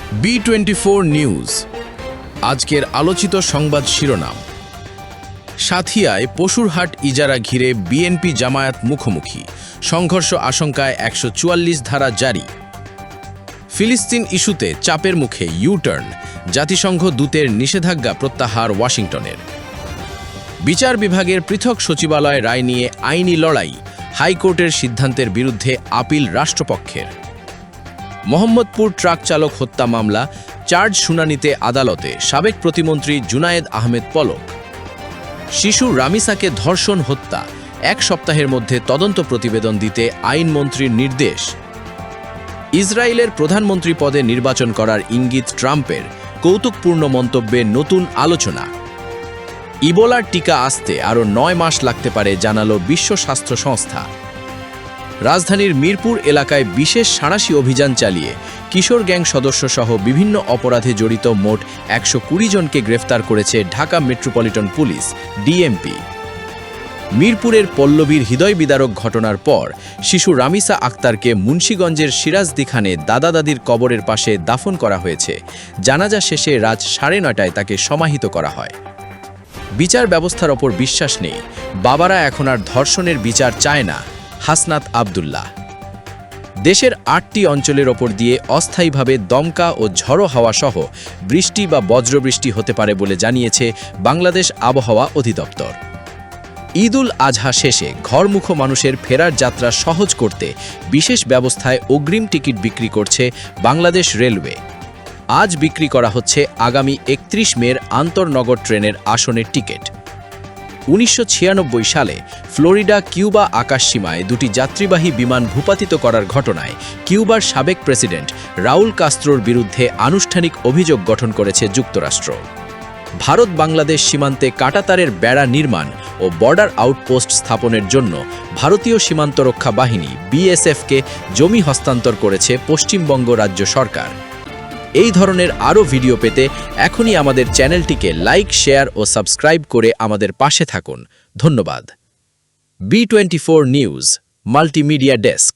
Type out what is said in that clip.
B24 news আজকের আলোচিত সংবাদ শিরোনাম। সাথিয়ায় পশুর হাট ইজারা ঘিরে বিএনপি জামায়াত মুখোমুখি, সংঘর্ষ আশঙ্কায় ১৪৪ ধারা জারি। ফিলিস্তিন ইস্যুতে চাপের মুখে ইউ-টার্ন, জাতিসংঘ দূতের নিষেধাজ্ঞা প্রত্যাহার ওয়াশিংটনের। বিচার বিভাগের পৃথক সচিবালয় রায় নিয়ে আইনি লড়াই, হাইকোর্টের সিদ্ধান্তের বিরুদ্ধে আপিল রাষ্ট্রপক্ষের। মোহাম্মদপুর ট্রাক চালক হত্যা মামলা, চার্জ শুনানিতে আদালতে সাবেক প্রতিমন্ত্রী জুনায়েদ আহমেদ পলক। শিশু রামিসাকে ধর্ষণ হত্যা, ১ সপ্তাহের মধ্যে তদন্ত প্রতিবেদন দিতে আইনমন্ত্রীর নির্দেশ। ইসরায়েলের প্রধানমন্ত্রী পদে নির্বাচন করার ইঙ্গিত ট্রাম্পের, কৌতুকপূর্ণ মন্তব্যে নতুন আলোচনা। ইবোলার টিকা আসতে আরও ৯ মাস লাগতে পারে জানালো বিশ্ব স্বাস্থ্য সংস্থা। রাজধানীর মিরপুর এলাকায় বিশেষ সাঁড়াশি অভিযান চালিয়ে কিশোর গ্যাং সদস্যসহ বিভিন্ন অপরাধে জড়িত মোট ১২০ জনকে গ্রেফতার করেছে ঢাকা মেট্রোপলিটন পুলিশ, ডিএমপি। মিরপুরের পল্লবীর হৃদয় বিদারক ঘটনার পর শিশু রামিসা আক্তারকে মুন্সিগঞ্জের সিরাজদিখানে দাদা দাদির কবরের পাশে দাফন করা হয়েছে। জানাজা শেষে রাত ৯:৩০টায় তাকে সমাহিত করা হয়। বিচার ব্যবস্থার ওপর বিশ্বাস নেই, বাবারা এখন আর ধর্ষণের বিচার চায় না, হাসনাত আবদুল্লাহ। দেশের ৮টি অঞ্চলের ওপর দিয়ে অস্থায়ীভাবে দমকা ও ঝড়ো হাওয়া সহ বৃষ্টি বা বজ্রবৃষ্টি হতে পারে বলে জানিয়েছে বাংলাদেশ আবহাওয়া অধিদপ্তর। ঈদ উল আজহা শেষে ঘরমুখো মানুষের ফেরার যাত্রা সহজ করতে বিশেষ ব্যবস্থায় অগ্রিম টিকিট বিক্রি করছে বাংলাদেশ রেলওয়ে। আজ বিক্রি করা হচ্ছে আগামী ৩১ মের আন্তর্নগর ট্রেনের আসনের টিকিট। ১৯৯৬ সালে ফ্লোরিডা কিউবা আকাশসীমায় দুটি যাত্রীবাহী বিমান ভূপাতিত করার ঘটনায় কিউবার সাবেক প্রেসিডেন্ট রাউল কাস্ত্রোর বিরুদ্ধে আনুষ্ঠানিক অভিযোগ গঠন করেছে যুক্তরাষ্ট্র। ভারত বাংলাদেশ সীমান্তে কাঁটাতারের বেড়া নির্মাণ ও বর্ডার আউটপোস্ট স্থাপনের জন্য ভারতীয় সীমান্তরক্ষা বাহিনী বিএসএফকে জমি হস্তান্তর করেছে পশ্চিমবঙ্গ রাজ্য সরকার। এই ধরনের আরও ভিডিও পেতে এখনই আমাদের চ্যানেলটিকে লাইক, শেয়ার ও সাবস্ক্রাইব করে আমাদের পাশে থাকুন। ধন্যবাদ। B24 news, multimedia desk.